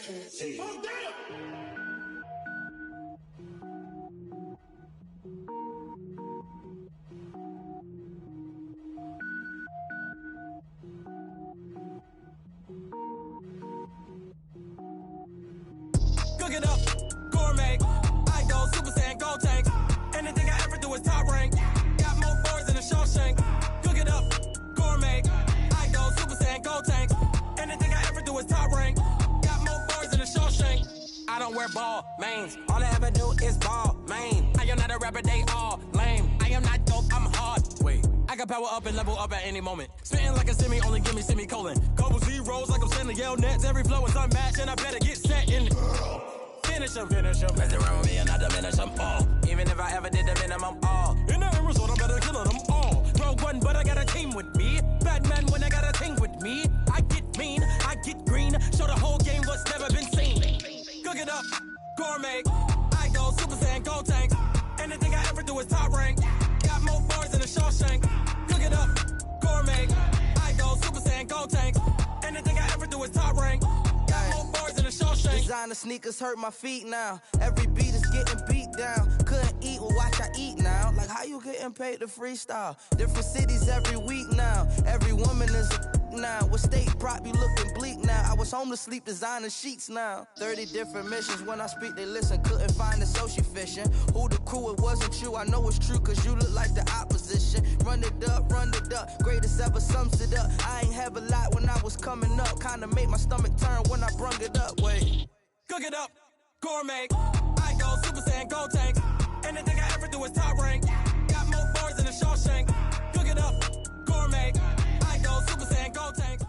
Cook it up, gourmet. I go Super Saiyan, gold tank. Anything I ever do is top rank. Got more boards than a Shawshank. Cook it up, gourmet. I go Super Saiyan, gold tank. Anything I ever do is top rank. Got more boards than a Shawshank. I don't wear ball mains. All I ever do is ball main. I am not a rapper, they all lame. I am not dope, I'm hard. Wait, I can power up and level up at any moment. Spitting like a semi, only give me semicolon. Couple zeros like I'm sending yell nets. Every flow is unmatched and I better get set in. Finish them. Mess around with me and I diminish them all. Even if I ever did the minimum all. In the result, I better kill them all. Rogue one, but I got a team with me. Batman when I got a team with me. I get mean, I get green. Show the whole game what's never been seen. Cook it up, gourmet. I go Super Saiyan, gold tank. Anything I ever do is top rank. Got more bars than a Shawshank. Cook it up, gourmet. I go Super Saiyan, gold tank. Anything I ever do is top rank. Got more bars than a Shawshank. Designer sneakers hurt my feet now. Every beat is getting beat down. Couldn't eat, well watch I eat now. Like how you getting paid to freestyle? Different cities every week now. Every woman is a now. What state prop you looking bleak now? I was home to sleep designer sheets now. 30 different missions. When I speak they listen. Couldn't find it so she fishing. Who the crew, it wasn't you. I know it's true cause you look like the opposition. Run it up. Greatest ever sums it up. I ain't have a lot when I was coming up. Kinda made my stomach turn when I brung it up. Wait. Cook it up, gourmet. I go Super Saiyan, gold tank. Anything I ever do is top rank. Got more bars than a Shawshank. Cook it up, gourmet. I go Super Saiyan, gold tank.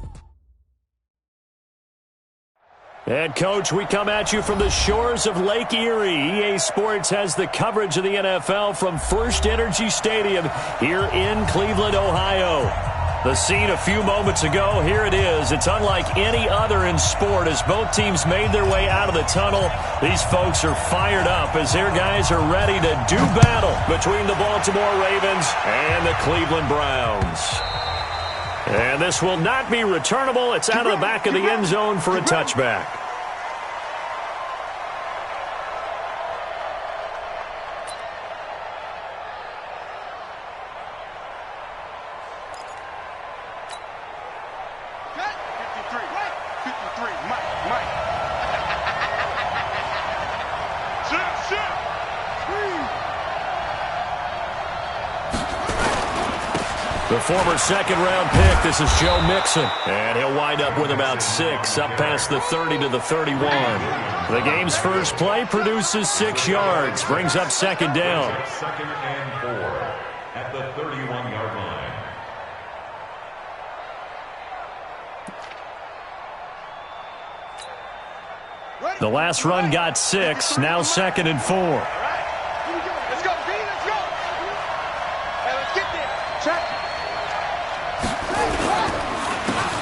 And, Coach, we come at you from the shores of Lake Erie. EA Sports has the coverage of the NFL from First Energy Stadium here in Cleveland, Ohio. The scene a few moments ago, here it is. It's unlike any other in sport as both teams made their way out of the tunnel. These folks are fired up as their guys are ready to do battle between the Baltimore Ravens and the Cleveland Browns. And this will not be returnable. It's out of the back of the end zone for a touchback. The former second-round pick, this is Joe Mixon. And he'll wind up with about 6, up past the 30 to the 31. The game's first play produces 6 yards, brings up second down. Second and 4 at the 31-yard line. The last run got 6, now second and 4.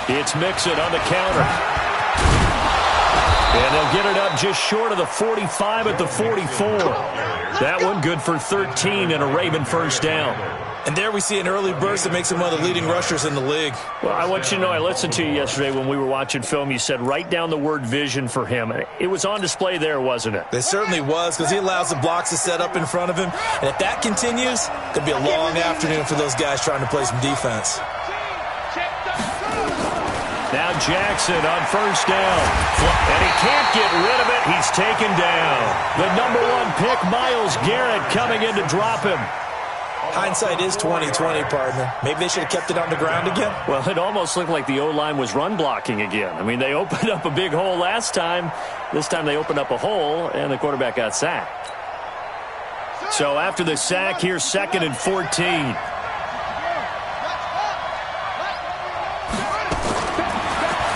It's Mixon on the counter. And they'll get it up just short of the 45 at the 44. That one good for 13 and a Raven first down. And there we see an early burst that makes him one of the leading rushers in the league. Well, I want you to know, I listened to you yesterday when we were watching film. You said write down the word vision for him. It was on display there, wasn't it? It certainly was, because he allows the blocks to set up in front of him. And if that continues, it could be a long afternoon for those guys trying to play some defense. Now Jackson on first down. And he can't get rid of it. He's taken down. The number 1 pick, Myles Garrett, coming in to drop him. Hindsight is 20/20, partner. Maybe they should have kept it on the ground again. Well, it almost looked like the O-line was run blocking again. I mean, they opened up a big hole last time. This time they opened up a hole, and the quarterback got sacked. So after the sack, here's second and 14.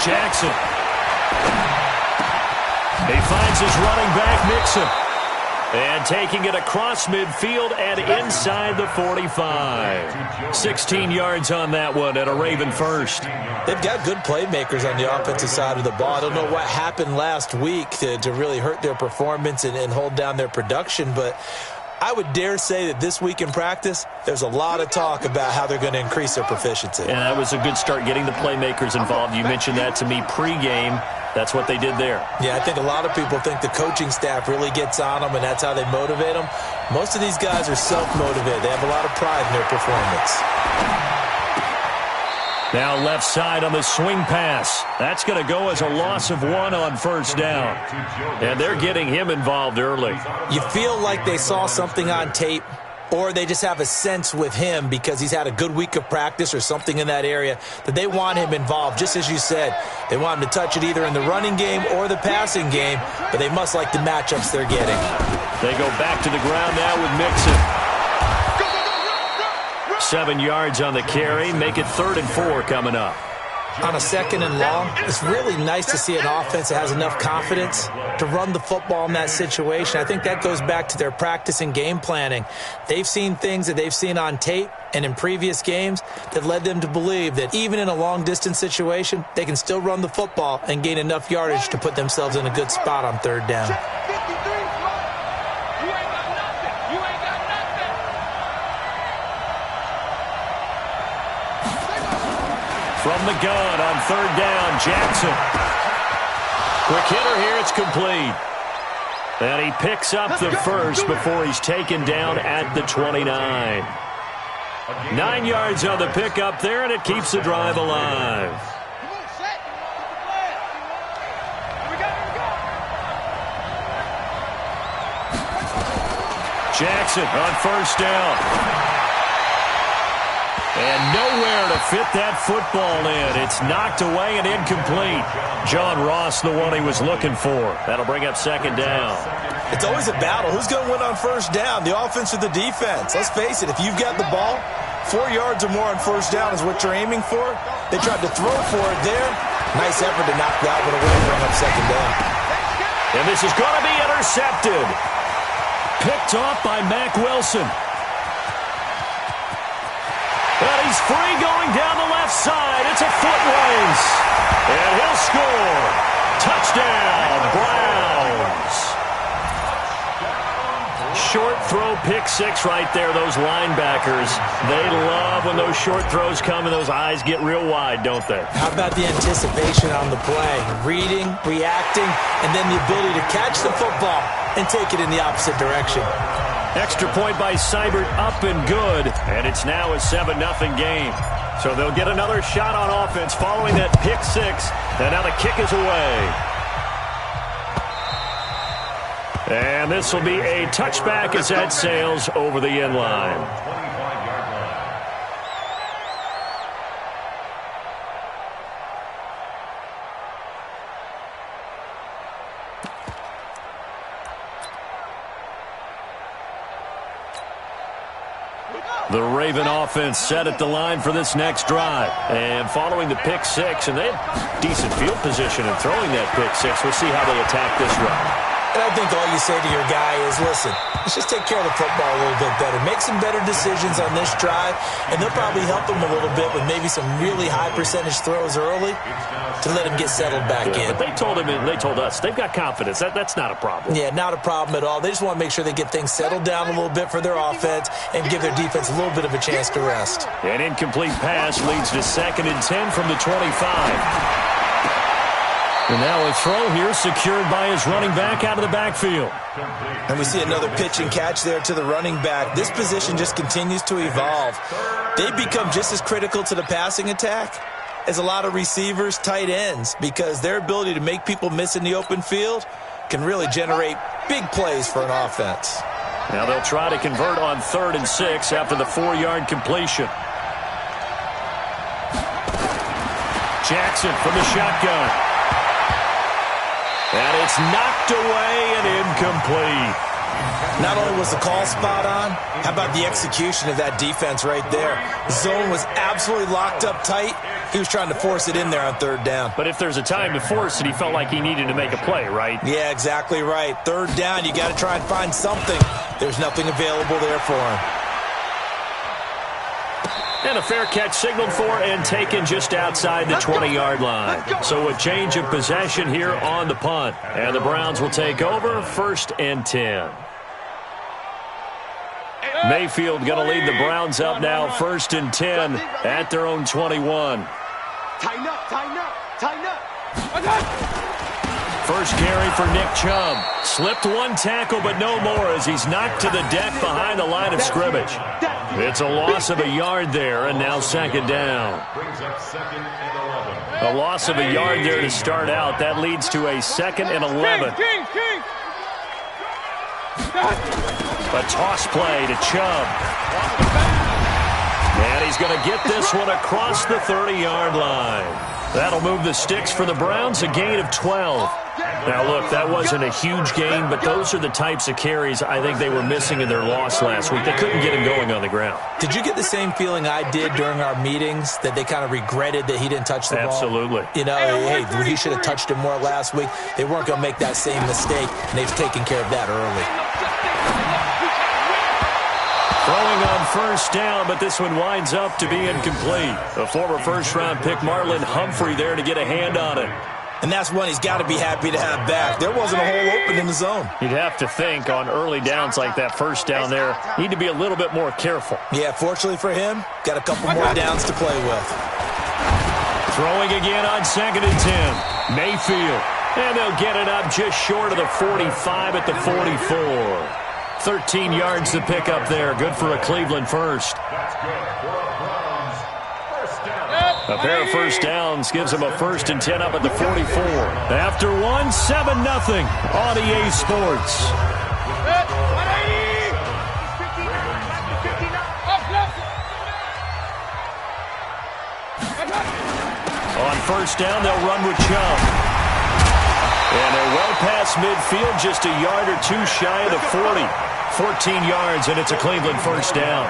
Jackson. He finds his running back, Mixon. And taking it across midfield and inside the 45. 16 yards on that one and a Raven first. They've got good playmakers on the offensive side of the ball. I don't know what happened last week to really hurt their performance and hold down their production, but I would dare say that this week in practice, there's a lot of talk about how they're going to increase their proficiency. And that was a good start, getting the playmakers involved. You mentioned that to me pregame. That's what they did there. Yeah, I think a lot of people think the coaching staff really gets on them, and that's how they motivate them. Most of these guys are self-motivated. They have a lot of pride in their performance. Now left side on the swing pass. That's going to go as a loss of 1 on first down. And they're getting him involved early. You feel like they saw something on tape, or they just have a sense with him because he's had a good week of practice or something in that area that they want him involved. Just as you said, they want him to touch it either in the running game or the passing game, but they must like the matchups they're getting. They go back to the ground now with Mixon. 7 yards on the carry. Make it 3rd and 4 coming up. On a 2nd and long, it's really nice to see an offense that has enough confidence to run the football in that situation. I think that goes back to their practice and game planning. They've seen things that they've seen on tape and in previous games that led them to believe that even in a long-distance situation, they can still run the football and gain enough yardage to put themselves in a good spot on 3rd down. From the gun on 3rd down, Jackson. Quick hitter here, it's complete. And he picks up the first before he's taken down at the 29. 9 yards on the pickup there, and it keeps the drive alive. Jackson on 1st down. And nowhere to fit that football in. It's knocked away and incomplete. John Ross, the one he was looking for. That'll bring up 2nd down. It's always a battle. Who's going to win on 1st down, the offense or the defense? Let's face it, if you've got the ball, 4 yards or more on 1st down is what you're aiming for. They tried to throw for it there. Nice effort to knock that one away and bring up 2nd down. And this is going to be intercepted. Picked off by Mack Wilson. And he's free going down the left side. It's a foot race. And he'll score. Touchdown, Browns. Short throw, pick 6 right there. Those linebackers, they love when those short throws come and those eyes get real wide, don't they? How about the anticipation on the play? Reading, reacting, and then the ability to catch the football and take it in the opposite direction. Extra point by Seibert, up and good, and it's now a 7-0 game. So they'll get another shot on offense following that pick 6, and now the kick is away. And this will be a touchback as that sails over the end line. The Raven offense set at the line for this next drive. And following the pick 6, and they had decent field position in throwing that pick 6. We'll see how they attack this run. And I think all you say to your guy is, listen, let's just take care of the football a little bit better. Make some better decisions on this drive, and they'll probably help him a little bit with maybe some really high percentage throws early to let him get settled back in. But they told him, and they told us, they've got confidence. That's not a problem. Yeah, not a problem at all. They just want to make sure they get things settled down a little bit for their offense and give their defense a little bit of a chance to rest. An incomplete pass leads to 2nd and 10 from the 25. And now a throw here secured by his running back out of the backfield. And we see another pitch and catch there to the running back. This position just continues to evolve. They become just as critical to the passing attack as a lot of receivers, tight ends, because their ability to make people miss in the open field can really generate big plays for an offense. Now they'll try to convert on 3rd and 6 after the 4-yard completion. Jackson from the shotgun. And it's knocked away and incomplete. Not only was the call spot on, how about the execution of that defense right there? The zone was absolutely locked up tight. He was trying to force it in there on 3rd down. But if there's a time to force it, he felt like he needed to make a play, right? Yeah, exactly right. 3rd down, you got to try and find something. There's nothing available there for him. And a fair catch signaled for and taken just outside the 20-yard line. So a change of possession here on the punt. And the Browns will take over 1st and 10. Mayfield going to lead the Browns up now, 1st and 10 at their own 21. Tighten up, tighten up, tighten up. First carry for Nick Chubb. Slipped one tackle, but no more as he's knocked to the deck behind the line of scrimmage. It's a loss of a yard there, and now 2nd down. Brings up 2nd and 11. A loss of a yard there to start out. That leads to a 2nd and 11. A toss play to Chubb. And he's going to get this one across the 30-yard line. That'll move the sticks for the Browns, a gain of 12. Now, look, that wasn't a huge gain, but those are the types of carries I think they were missing in their loss last week. They couldn't get him going on the ground. Did you get the same feeling I did during our meetings, that they kind of regretted that he didn't touch the ball? Absolutely. You know, hey, he should have touched it more last week. They weren't going to make that same mistake, and they've taken care of that early. Throwing on 1st down, but this one winds up to be incomplete. A former 1st-round pick, Marlon Humphrey, there to get a hand on it. And that's one he's got to be happy to have back. There wasn't a hole open in the zone. You'd have to think on early downs like that 1st down there, need to be a little bit more careful. Yeah, fortunately for him, got a couple more downs to play with. Throwing again on 2nd and 10. Mayfield. And they'll get it up just short of the 45 at the 44. 13 yards to pick up there. Good for a Cleveland first. That's good for a Browns. 1st down. A pair of 1st downs gives them a 1st and 10 up at the 44. After one, 7-0 on EA Sports. On 1st down, they'll run with Chubb. And they're well past midfield, just a yard or two shy of the 40. 14 yards, and it's a Cleveland 1st down.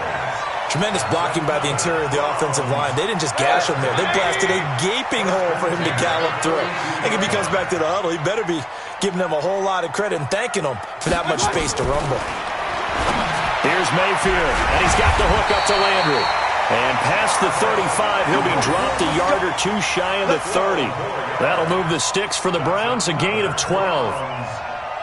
Tremendous blocking by the interior of the offensive line. They didn't just gash him there. They blasted a gaping hole for him to gallop through. I think if he comes back to the huddle, he better be giving them a whole lot of credit and thanking them for that much space to rumble. Here's Mayfield, and he's got the hook up to Landry. And past the 35, he'll be dropped a yard or two shy of the 30. That'll move the sticks for the Browns, a gain of 12.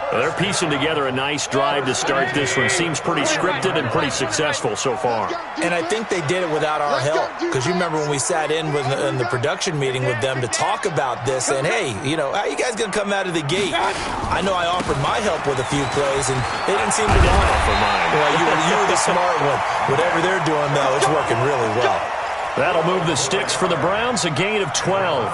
Well, they're piecing together a nice drive to start this one. Seems pretty scripted and pretty successful so far. And I think they did it without our help. Because you remember when we sat in the production meeting with them to talk about this, and hey, you know, how are you guys going to come out of the gate? I know I offered my help with a few plays, and they didn't seem to want it. For mine. Well, you were the smart one. Whatever they're doing, though, it's working really well. That'll move the sticks for the Browns, a gain of 12.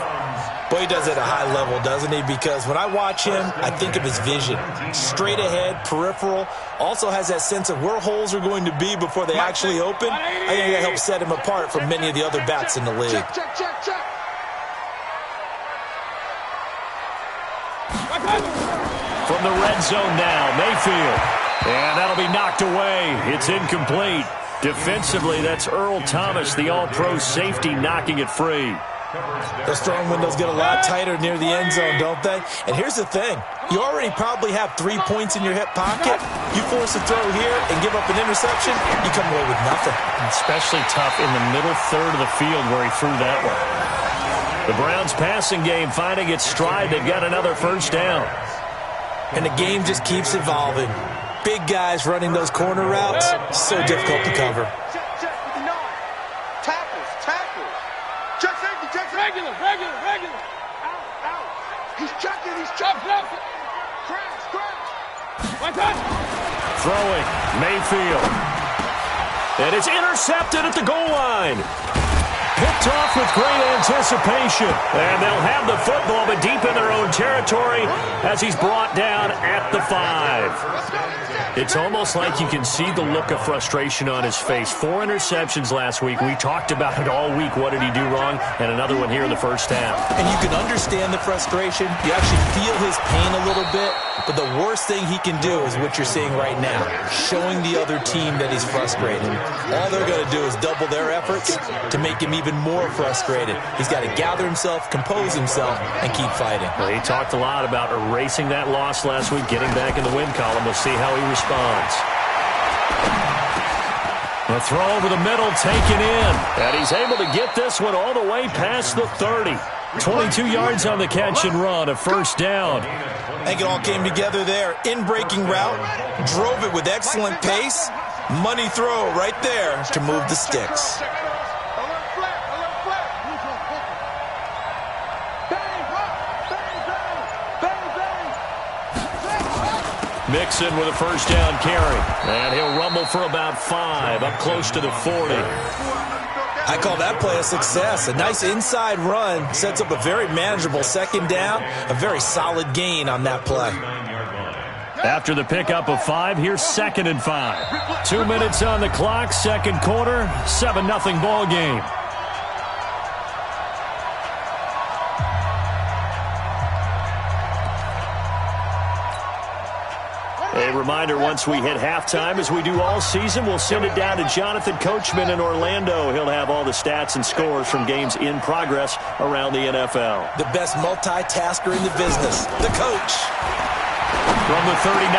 Boy, he does it at a high level, doesn't he? Because when I watch him, I think of his vision. Straight ahead, peripheral. Also has that sense of where holes are going to be before they actually open. I think that helps set him apart from many of the other backs in the league. From the red zone now, Mayfield. And that'll be knocked away. It's incomplete. Defensively, that's Earl Thomas, the all-pro safety, knocking it free. Those throwing windows get a lot tighter near the end zone, don't they? And here's the thing. You already probably have 3 points in your hip pocket. You force a throw here and give up an interception, you come away with nothing. Especially tough in the middle third of the field where he threw that one. The Browns passing game finding its stride. They've got another 1st down. And the game just keeps evolving. Big guys running those corner routes, so difficult to cover. Regular. Out. He's checking. Crash. Throwing, Mayfield. And it's intercepted at the goal line. Picked off with great anticipation. And they'll have the football, but deep in their own territory as he's brought down at the 5. It's almost like you can see the look of frustration on his face. 4 interceptions last week. We talked about it all week. What did he do wrong? And another one here in the 1st half. And you can understand the frustration. You actually feel his pain a little bit. But the worst thing he can do is what you're seeing right now, showing the other team that he's frustrated. All they're going to do is double their efforts to make him even more frustrated. He's got to gather himself, compose himself, and keep fighting. Well, he talked a lot about erasing that loss last week, getting back in the win column. We'll see how he responds. The throw over the middle taken in. And he's able to get this one all the way past the 30. 22 yards on the catch and run, a 1st down. I think it all came together there. In-breaking route, drove it with excellent pace, Money throw right there to move the sticks. Mixon with a first down carry. And he'll rumble for about 5, up close to the 40. I call that play a success. A nice inside run sets up a very manageable second down. A very solid gain on that play. After the pickup of 5, here's 2nd and 5. 2 minutes on the clock, second quarter, 7-0 ball game. A reminder, once we hit halftime, as we do all season, we'll send it down to Jonathan Coachman in Orlando. He'll have all the stats and scores from games in progress around the NFL. The best multitasker in the business, the coach. From the 39,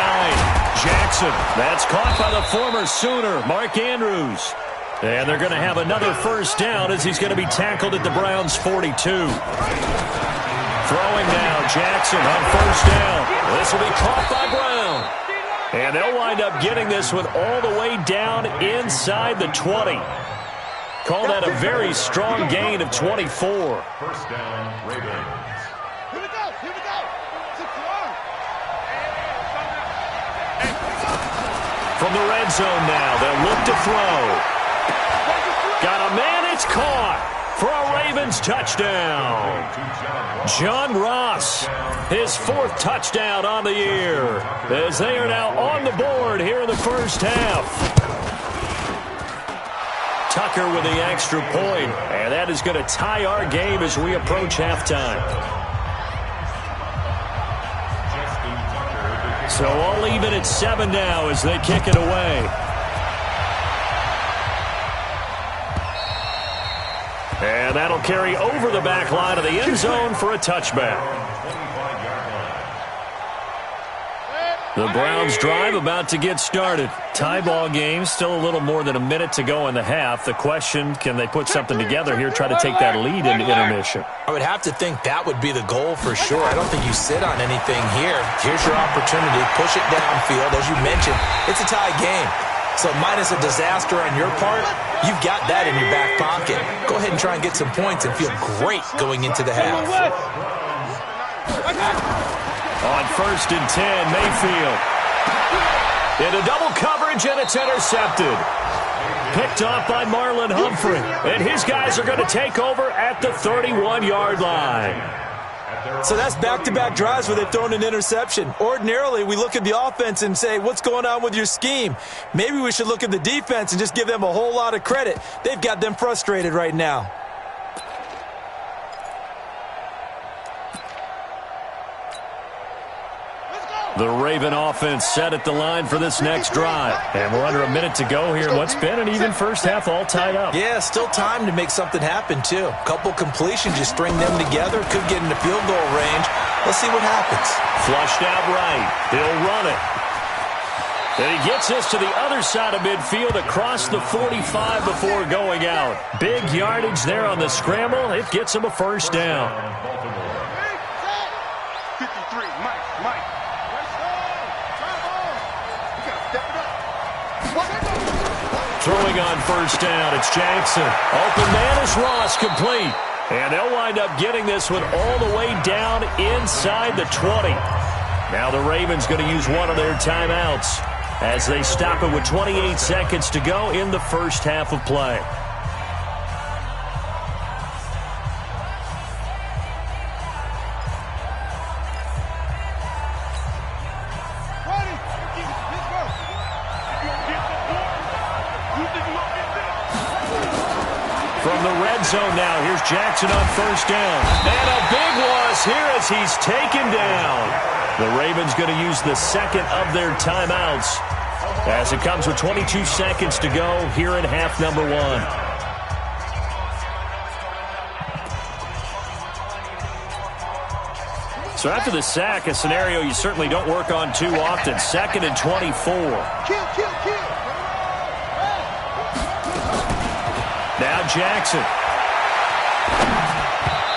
Jackson. That's caught by the former Sooner, Mark Andrews. And they're going to have another first down as he's going to be tackled at the Browns' 42. Throwing now, Jackson on first down. This will be caught by Brown. And they'll wind up getting this one all the way down inside the 20. Call that a very strong gain of 24. First down, Ravens. Here we go. From the red zone now, they'll look to throw. Got a man, it's caught for a Ravens touchdown. John Ross, his 4th touchdown on the year, as they are now on the board here in the first half. Tucker with the extra point, and that is going to tie our game as we approach halftime. So all even at 7 now as they kick it away. And that'll carry over the back line of the end zone for a touchback. The Browns drive about to get started. Tie ball game, still a little more than a minute to go in the half. The question, can they put something together here, try to take that lead into intermission? I would have to think that would be the goal for sure. I don't think you sit on anything here. Here's your opportunity. Push it downfield. As you mentioned, it's a tie game. So minus a disaster on your part, you've got that in your back pocket. Go ahead and try and get some points and feel great going into the half. On first and 10, Mayfield. Into double coverage, and it's intercepted. Picked off by Marlon Humphrey. And his guys are going to take over at the 31-yard line. So that's back-to-back drives where they've thrown an interception. Ordinarily, we look at the offense and say, what's going on with your scheme? Maybe we should look at the defense and just give them a whole lot of credit. They've got them frustrated right now. The Raven offense set at the line for this next drive. And we're under a minute to go here in what's been an even first half, all tied up. Yeah, still time to make something happen, too. A couple completions, you string them together, could get into field goal range. Let's see what happens. Flushed out right. He'll run it. And he gets us to the other side of midfield across the 45 before going out. Big yardage there on the scramble. It gets him a first down. 53, Mike. Throwing on first down, it's Jackson. Open man is Ross, complete. And they'll wind up getting this one all the way down inside the 20. Now the Ravens going to use one of their timeouts as they stop it with 28 seconds to go in the first half of play. From the red zone now, here's Jackson on first down. And a big loss here as he's taken down. The Ravens going to use the second of their timeouts as it comes with 22 seconds to go here in half number 1. So after the sack, a scenario you certainly don't work on too often. 2nd and 24. Now Jackson.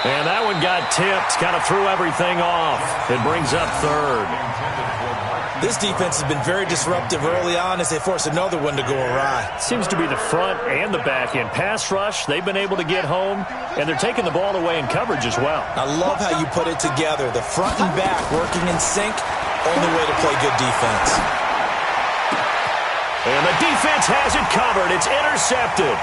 And that one got tipped. Kind of threw everything off. It brings up 3rd. This defense has been very disruptive early on as they force another one to go awry. Seems to be the front and the back end. Pass rush, they've been able to get home, and they're taking the ball away in coverage as well. I love how you put it together. The front and back working in sync, only way to play good defense. And the defense has it covered. It's intercepted.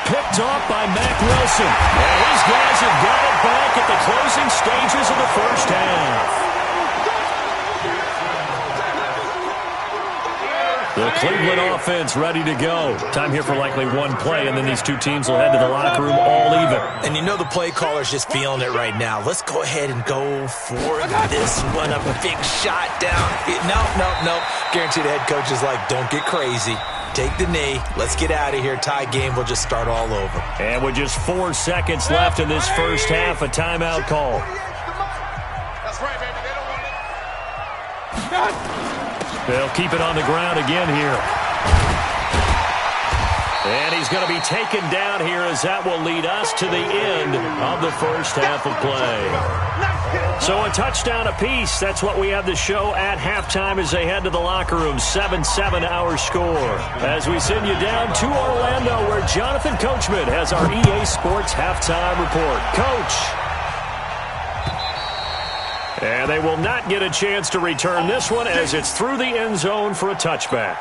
Picked off by Mack Wilson. And his guys have got it back at the closing stages of the first half. The Cleveland offense ready to go. Time here for likely one play, and then these two teams will head to the locker room all even. And you know the play caller's just feeling it right now. Let's go ahead and go for this one. A big shot down. No. Guarantee the head coach is like, don't get crazy. Take the knee. Let's get out of here. Tie game. We'll just start all over. And with just 4 seconds left in this first half, a timeout call. That's right, baby. They don't want it. They'll keep it on the ground again here. And he's going to be taken down here as that will lead us to the end of the first half of play. So a touchdown apiece. That's what we have the show at halftime as they head to the locker room. 7-7 our score. As we send you down to Orlando where Jonathan Coachman has our EA Sports halftime report. Coach. And they will not get a chance to return this one as it's through the end zone for a touchback.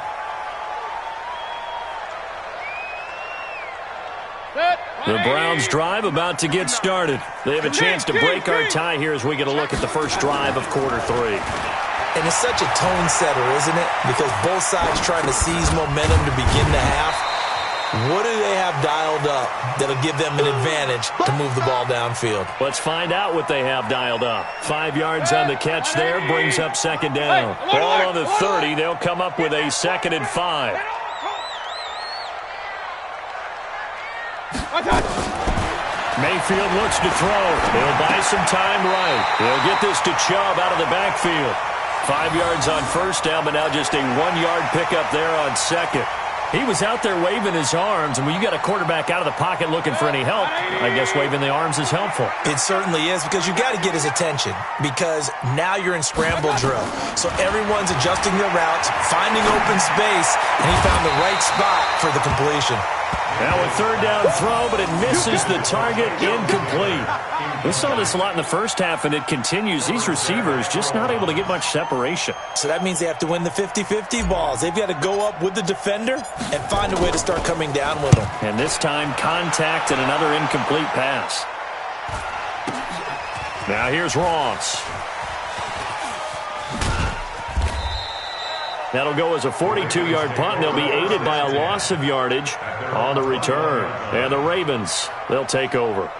The Browns drive about to get started. They have a chance to break our tie here as we get a look at the first drive of quarter 3. And it's such a tone setter, isn't it? Because both sides trying to seize momentum to begin the half. What do they have dialed up that'll give them an advantage to move the ball downfield? Let's find out what they have dialed up. 5 yards on the catch there, brings up second down. Ball on the 30, they'll come up with a 2nd and 5. Mayfield looks to throw. He'll buy some time right. He'll get this to Chubb out of the backfield. 5 yards on first down, but now just a 1-yard pickup there on second. He was out there waving his arms, and when you got a quarterback out of the pocket looking for any help, I guess waving the arms is helpful. It certainly is, because you got to get his attention, because now you're in scramble drill. So everyone's adjusting their routes, finding open space, and he found the right spot for the completion. Now a 3rd down throw, but it misses the target, incomplete. We saw this a lot in the first half, and it continues. These receivers just not able to get much separation. So that means they have to win the 50-50 balls. They've got to go up with the defender and find a way to start coming down with them. And this time, contact and another incomplete pass. Now here's Ross. That'll go as a 42-yard punt, and they'll be aided by a loss of yardage on the return. And the Ravens, they'll take over.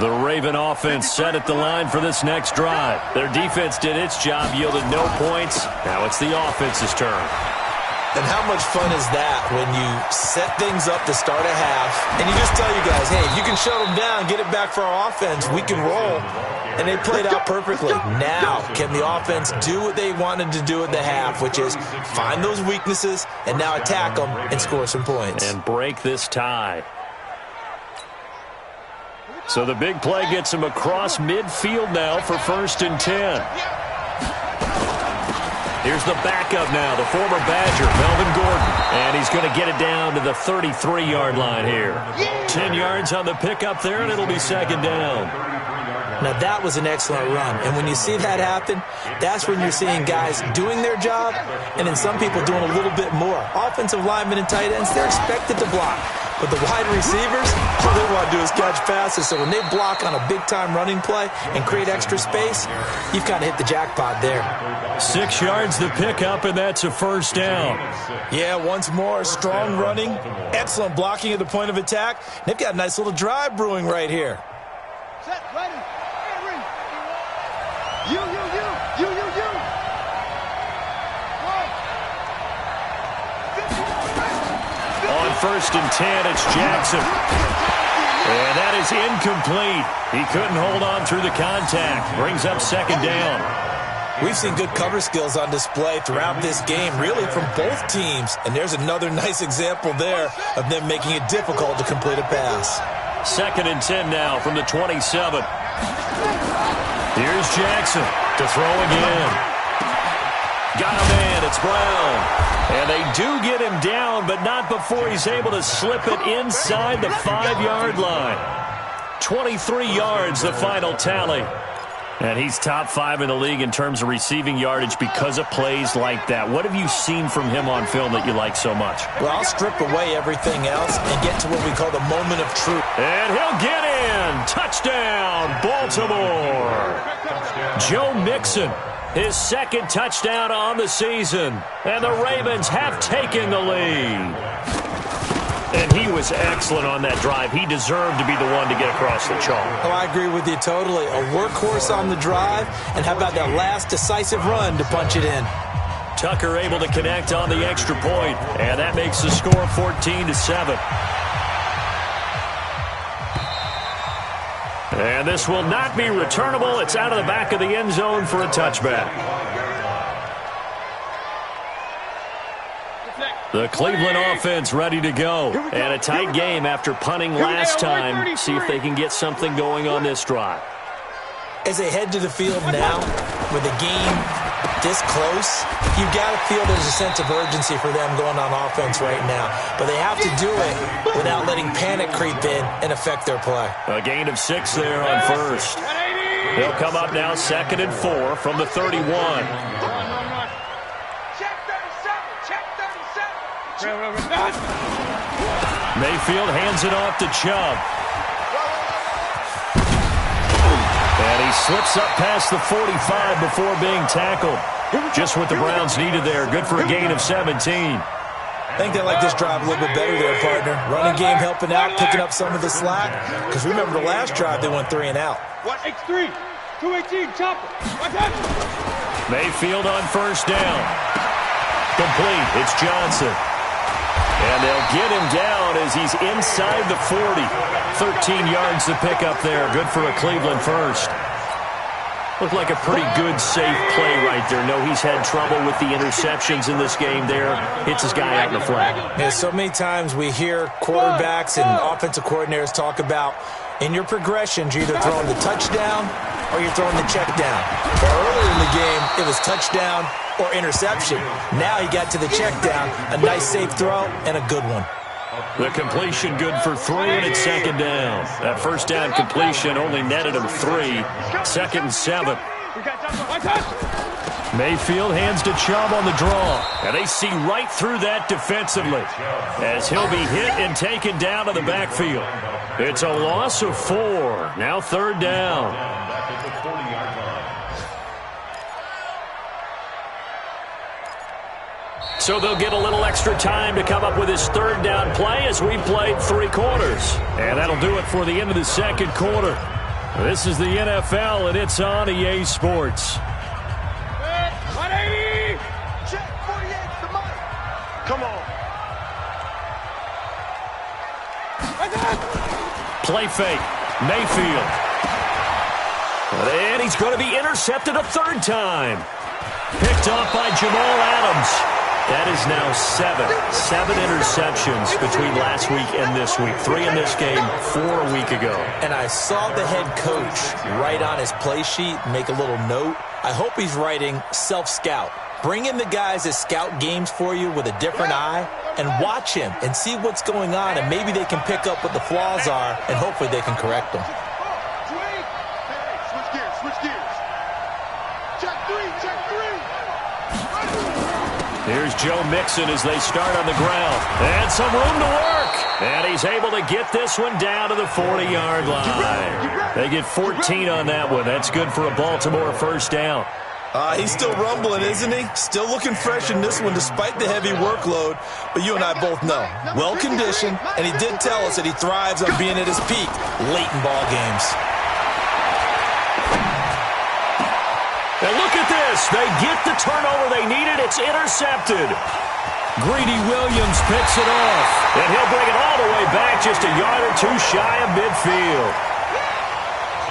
The Raven offense set at the line for this next drive. Their defense did its job, yielded no points. Now it's the offense's turn. And how much fun is that when you set things up to start a half, and you just tell you guys, hey, if you can shut them down, get it back for our offense, we can roll. And they played out perfectly. Now, can the offense do what they wanted to do at the half, which is find those weaknesses and now attack them and score some points. And break this tie. So the big play gets him across midfield now for 1st and 10. Here's the backup now, the former Badger, Melvin Gordon. And he's going to get it down to the 33-yard line here. 10 yards on the pickup there, and it'll be 2nd down. Now, that was an excellent run. And when you see that happen, that's when you're seeing guys doing their job and then some people doing a little bit more. Offensive linemen and tight ends, they're expected to block. But the wide receivers, all they want to do is catch passes. So when they block on a big-time running play and create extra space, you've kind of hit the jackpot there. 6 yards the pickup, and that's a 1st down. Yeah, once more, strong running, excellent blocking at the point of attack. They've got a nice little drive brewing right here. Set, ready. You. On 1st and 10, it's Jackson. And that is incomplete. He couldn't hold on through the contact. Brings up 2nd down. We've seen good cover skills on display throughout this game, really from both teams. And there's another nice example there of them making it difficult to complete a pass. 2nd and 10 now from the 27. Here's Jackson to throw again. Got a man, it's Brown. And they do get him down, but not before he's able to slip it inside the 5-yard line. 23 yards, the final tally. And he's top 5 in the league in terms of receiving yardage because of plays like that. What have you seen from him on film that you like so much? Well, I'll strip away everything else and get to what we call the moment of truth. And he'll get in. Touchdown, Baltimore. Joe Mixon, his second touchdown on the season. And the Ravens have taken the lead. And he was excellent on that drive. He deserved to be the one to get across the chalk. Oh, I agree with you totally. A workhorse on the drive, and how about that last decisive run to punch it in? Tucker able to connect on the extra point, and that makes the score 14-7. And this will not be returnable. It's out of the back of the end zone for a touchback. The Cleveland offense ready to go. And a tight game after punting last time. See if they can get something going on this drive. As they head to the field now, with the game this close, you've got to feel there's a sense of urgency for them going on offense right now. But they have to do it without letting panic creep in and affect their play. A gain of 6 there on first. They'll come up now 2nd and 4 from the 31. Mayfield hands it off to Chubb. And he slips up past the 45 before being tackled. Just what the Browns needed there. Good for a gain of 17. I think they like this drive a little bit better there, partner. Running game helping out, picking up some of the slack. Because remember the last drive, they went 3 and out. X3, 218, chopper. Mayfield on first down. Complete. It's Johnson. And they'll get him down as he's inside the 40. 13 yards to pick up there. Good for a Cleveland first. Looked like a pretty good, safe play right there. No, he's had trouble with the interceptions in this game there. Hits his guy out in the flat. Yeah, so many times we hear quarterbacks and offensive coordinators talk about in your progressions, you're either throwing the touchdown or you're throwing the check down. Well, earlier in the game, it was touchdown or interception. Now he got to the check down, a nice safe throw, and a good one. The completion good for 3, and it's 2nd down. That first down completion only netted him 3. 2nd and 7. Mayfield hands to Chubb on the draw. And they see right through that defensively as he'll be hit and taken down to the backfield. It's a loss of 4. Now 3rd down. So they'll get a little extra time to come up with his 3rd down play as we've played 3 quarters. And that'll do it for the end of the 2nd quarter. This is the NFL, and it's on EA Sports. 180! Check 48, the mic. Come on. Play fake. Mayfield. And he's going to be intercepted a 3rd time. Picked off by Jamal Adams. That is now 7 interceptions between last week and this week. 3 in this game, 4 a week ago. And I saw the head coach write on his play sheet, make a little note. I hope he's writing self-scout. Bring in the guys that scout games for you with a different eye and watch him and see what's going on, and maybe they can pick up what the flaws are, and hopefully they can correct them. Switch gears. Check 3. Here's Joe Mixon as they start on the ground. And some room to work. And he's able to get this one down to the 40-yard line. They get 14 on that one. That's good for a Baltimore first down. He's still rumbling, isn't he? Still looking fresh in this one despite the heavy workload. But you and I both know, well-conditioned, and he did tell us that he thrives on being at his peak late in ball games. And look at this. They get the turnover they needed. It's intercepted. Greedy Williams picks it off. And he'll bring it all the way back just a yard or 2 shy of midfield.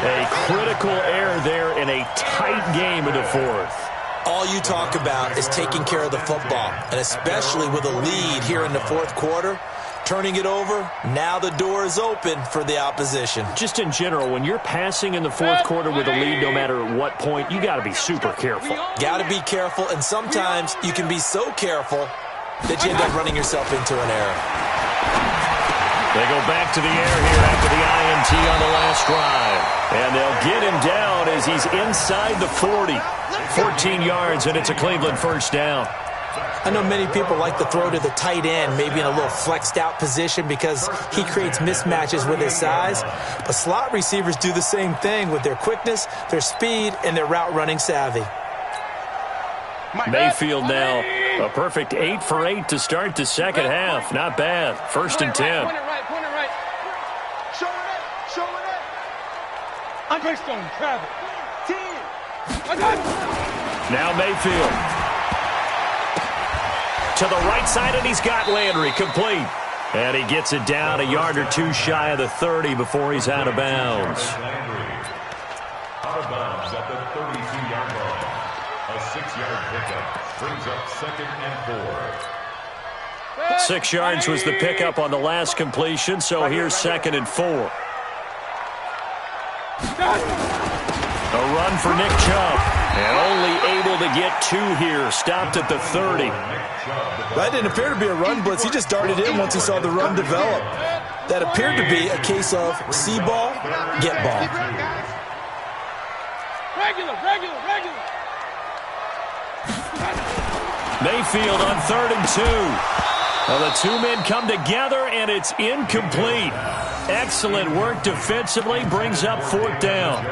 A critical error there in a tight game in the 4th. All you talk about is taking care of the football, and especially with a lead here in the 4th quarter. turning it over. Now the door is open for the opposition. Just in general, when you're passing in the fourth quarter with a lead, no matter what point, you got to be super careful. Got to be careful, and sometimes you can be so careful that you end up running yourself into an error. They go back to the air here after the INT on the last drive. And they'll get him down as he's inside the 40. 14 yards, and it's a Cleveland first down. I know many people like to throw to the tight end, maybe in a little flexed out position because he creates mismatches with his size. But slot receivers do the same thing with their quickness, their speed, and their route running savvy. Mayfield now a perfect 8 for 8 to start the second half. Not bad. First and 10. Point it right. Show it up. Understone, travel. 10. Now Mayfield. To the right side, and he's got Landry complete. And he gets it down a yard or two shy of the 30 before he's out of bounds. Out of bounds at the 32-yard line. A 6-yard pickup brings up 2nd and 4. 6 yards was the pickup on the last completion, so here's 2nd and 4. A run for Nick Chubb, and only able to get 2 here. Stopped at the 30. That didn't appear to be a run blitz. He just darted in once he saw the run develop. That appeared to be a case of see ball, get ball. Regular. Mayfield on 3rd and 2. Well, the two men come together, and it's incomplete. Excellent work defensively, brings up 4th down.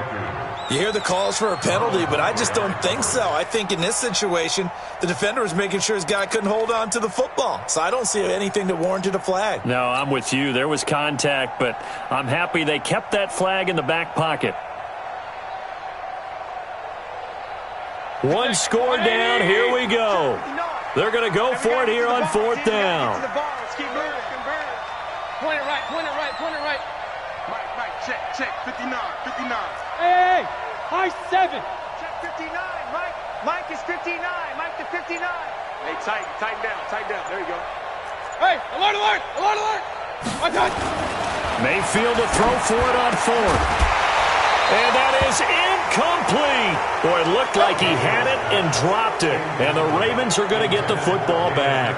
You hear the calls for a penalty, but I just don't think so. I think in this situation, the defender was making sure his guy couldn't hold on to the football. So I don't see anything that warranted a flag. No, I'm with you. There was contact, but I'm happy they kept that flag in the back pocket. One score down. Here we go. They're going to go for it here on 4th down. Point it right. Mike, check. 59. Hey, high 7. Check 59, Mike. Mike is 59. Mike to 59. Hey, tighten down. There you go. Hey, alert. Mayfield to throw for it on 4th. And that is incomplete. Boy, it looked like he had it and dropped it. And the Ravens are going to get the football back.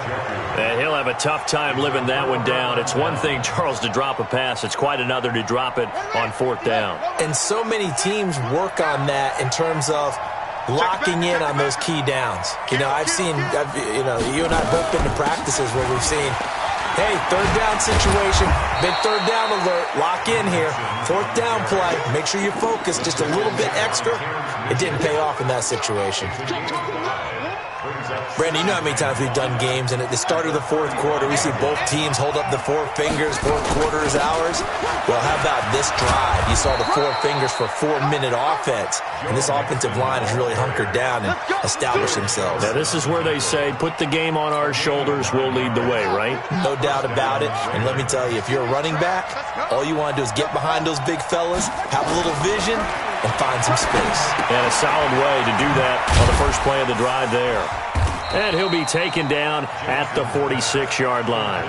And he'll have a tough time living that one down. It's one thing, Charles, to drop a pass. It's quite another to drop it on 4th down. And so many teams work on that in terms of locking in on those key downs. You know, you and I both been to practices where we've seen, hey, 3rd down situation, big 3rd down alert, lock in here. 4th down play, make sure you focus just a little bit extra. It didn't pay off in that situation. Brandon, you know how many times we've done games, and at the start of the 4th quarter, we see both teams hold up the 4 fingers, 4th quarter is ours. Well, how about this drive? You saw the 4 fingers for 4-minute offense, and this offensive line has really hunkered down and established themselves. Now, this is where they say, put the game on our shoulders, we'll lead the way, right? No doubt about it, and let me tell you, if you're a running back, all you want to do is get behind those big fellas, have a little vision, and find some space. And a solid way to do that on the first play of the drive there. And he'll be taken down at the 46-yard line.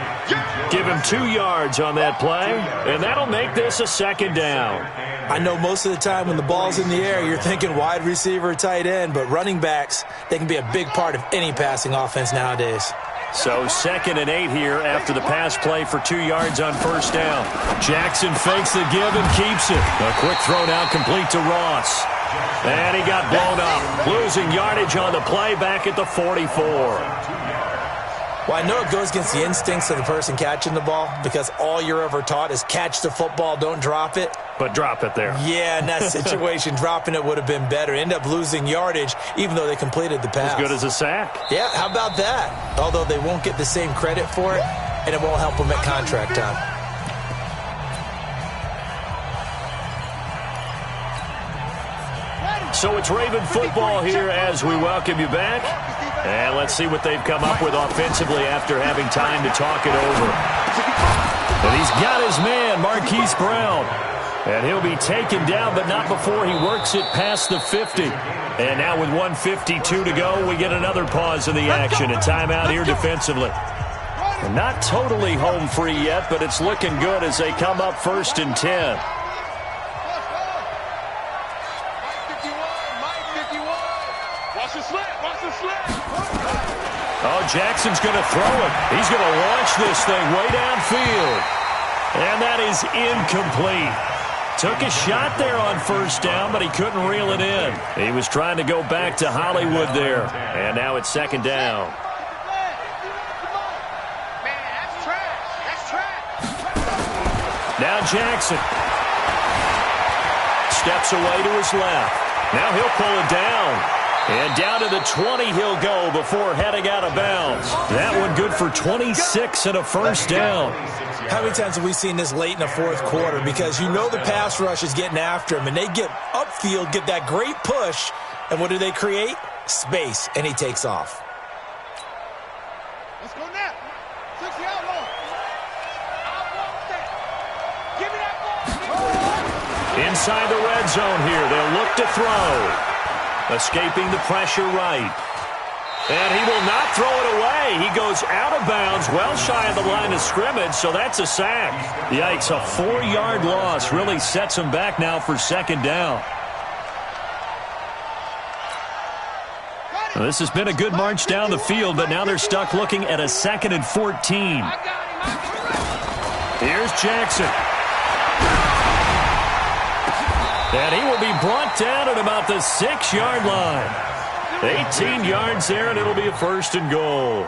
Give him 2 yards on that play, and that'll make this a 2nd down. I know most of the time when the ball's in the air, you're thinking wide receiver, tight end, but running backs, they can be a big part of any passing offense nowadays. So 2nd and 8 here after the pass play for 2 yards on 1st down. Jackson fakes the give and keeps it. A quick throw now complete to Ross. And he got blown up, losing yardage on the play back at the 44. Well, I know it goes against the instincts of the person catching the ball because all you're ever taught is catch the football, don't drop it. But drop it there. Yeah, in that situation, dropping it would have been better. End up losing yardage even though they completed the pass. As good as a sack. Yeah, how about that? Although they won't get the same credit for it, and it won't help them at contract time. So it's Raven football here as we welcome you back. And let's see what they've come up with offensively after having time to talk it over. And he's got his man, Marquise Brown. And he'll be taken down, but not before he works it past the 50. And now with 1:52 to go, we get another pause in the action. A timeout here defensively. Not totally home free yet, but it's looking good as they come up 1st and 10. Oh, Jackson's going to throw it. He's going to launch this thing way downfield. And that is incomplete. Took a shot there on 1st down, but he couldn't reel it in. He was trying to go back to Hollywood there. And now it's 2nd down. Now Jackson steps away to his left. Now he'll pull it down. And down to the 20 he'll go before heading out of bounds. That one good for 26 and a 1st down. How many times have we seen this late in the 4th quarter? Because you know the pass rush is getting after him, and they get upfield, get that great push, and what do they create? Space, and he takes off. Let's go now. 60 outlaw. Give me that ball. Inside the red zone here, they'll look to throw. Escaping the pressure right. And he will not throw it away. He goes out of bounds, well shy of the line of scrimmage, so that's a sack. Yikes, a 4-yard loss really sets him back now for 2nd down. Well, this has been a good march down the field, but now they're stuck looking at a 2nd and 14. Here's Jackson. And he will be brought down at about the 6-yard line. 18 yards there, and it'll be a 1st and goal.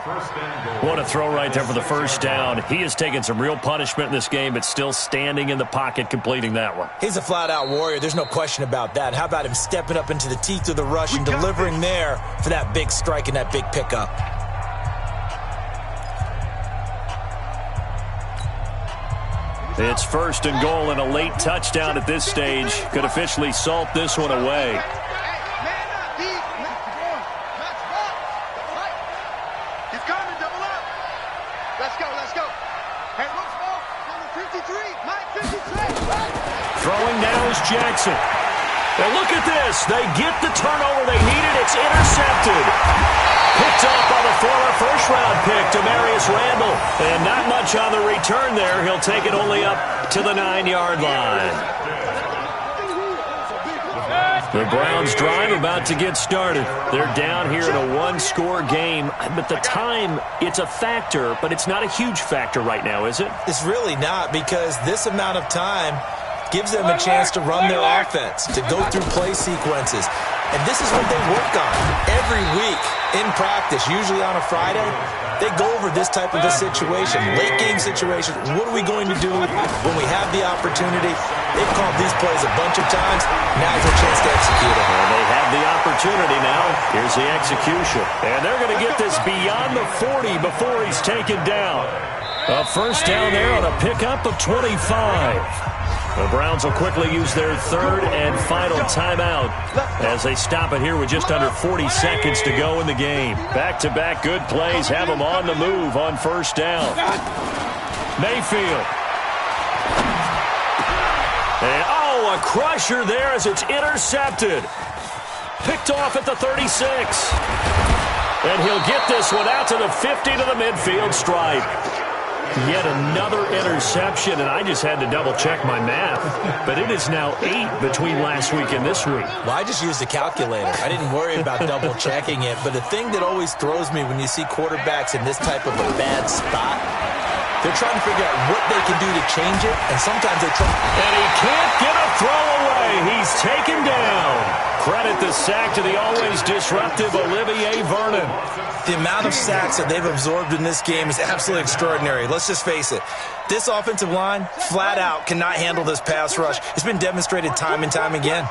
What a throw right there for the 1st down. He has taken some real punishment in this game, but still standing in the pocket completing that one. He's a flat-out warrior. There's no question about that. How about him stepping up into the teeth of the rush and delivering there for that big strike and that big pickup? It's 1st and goal, and a late touchdown at this stage could officially salt this one away. He's coming, double up. Let's go, let's go. Hey, what's more? Number 53, Mike 53. Throwing now is Jackson. And look at this. They get the turnover they needed. It's intercepted. Picked off by the former 1st-round pick, Demarius Randall. And not much on the return there. He'll take it only up to the 9-yard line. The Browns drive about to get started. They're down here in a 1-score game. But the time, it's a factor, but it's not a huge factor right now, is it? It's really not, because this amount of time gives them a chance to run their offense, to go through play sequences. And this is what they work on every week in practice, usually on a Friday. They go over this type of a situation, late game situation. What are we going to do when we have the opportunity? They've called these plays a bunch of times. Now's their chance to execute it. Well, they have the opportunity now. Here's the execution. And they're going to get this beyond the 40 before he's taken down. A 1st down there on a pickup of 25. The Browns will quickly use their 3rd and final timeout as they stop it here with just under 40 seconds to go in the game. Back-to-back good plays have them on the move on 1st down. Mayfield. And, a crusher there as it's intercepted. Picked off at the 36. And he'll get this one out to the 50 to the midfield stripe. Yet another interception, and I just had to double-check my math. But it is now 8 between last week and this week. Well, I just used a calculator. I didn't worry about double-checking it. But the thing that always throws me when you see quarterbacks in this type of a bad spot, they're trying to figure out what they can do to change it, and sometimes they try. And he can't get a throw away. He's taken down. Credit the sack to the always disruptive Olivier Vernon. The amount of sacks that they've absorbed in this game is absolutely extraordinary. Let's just face it. This offensive line, flat out, cannot handle this pass rush. It's been demonstrated time and time again.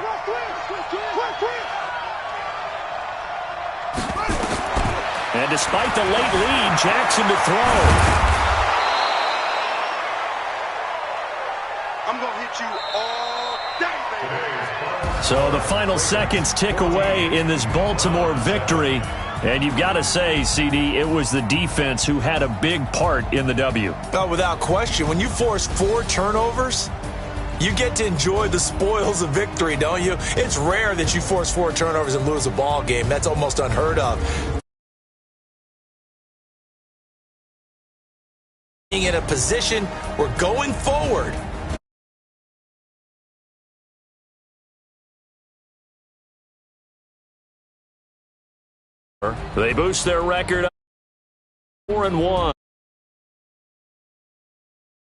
And despite the late lead, Jackson to throw. I'm going to hit you all day, baby. So the final seconds tick away in this Baltimore victory. And you've got to say, CD, it was the defense who had a big part in the W. Oh, without question. When you force 4 turnovers, you get to enjoy the spoils of victory, don't you? It's rare that you force 4 turnovers and lose a ball game. That's almost unheard of. being in a position where going forward, they boost their record up 4-1.